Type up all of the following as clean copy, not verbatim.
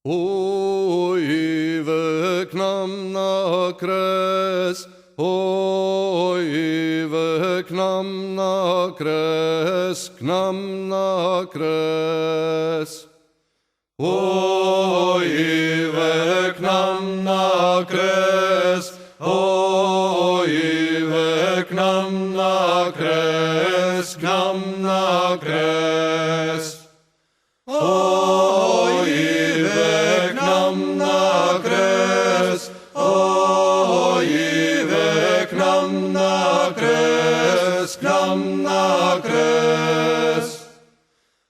Oj, Ive k nam na kres, oj, Ive k nam na kres, k nam na kres. Oj, Ive k nam na kres, oj, Ive k nam na kres, k nam na kres. Oj, Ive k nam na kres, oj, Ive k nam na kres, k nam na kres.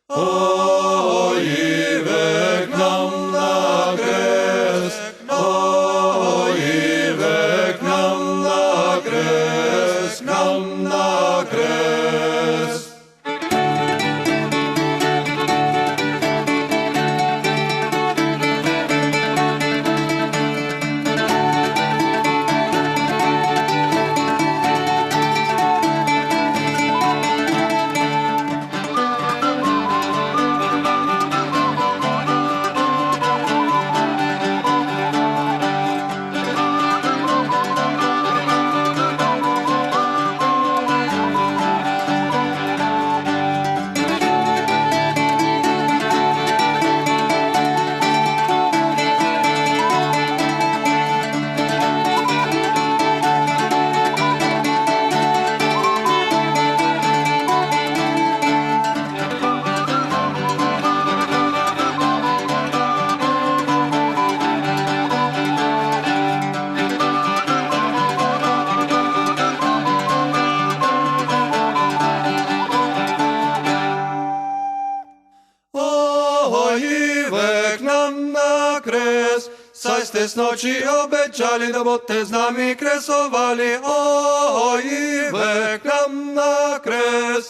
Oj, Ive k nam na kres, oj, Ive k nam na kres, k nam na kres. Saj ste s noći obećali da boste z nami kresovali. Oj, Ive k nam na kres,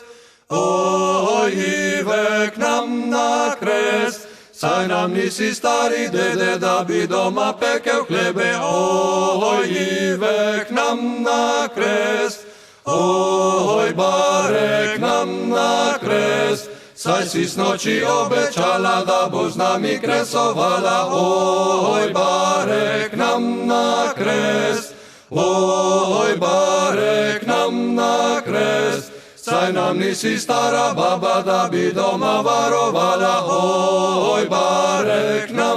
oj, Ive k nam na kres. Saj nam nisi stari dede da bi doma pekel hlebe. Oj, Ive k nam na kres, oj, bare k nam na kres. Saj si s noći obećala da bo z nami kresovala. Oj, bare k nam na kres, oj, bare k nam na kres. Saj nam nisi stara baba da bi doma varovala. Oj, bare k nam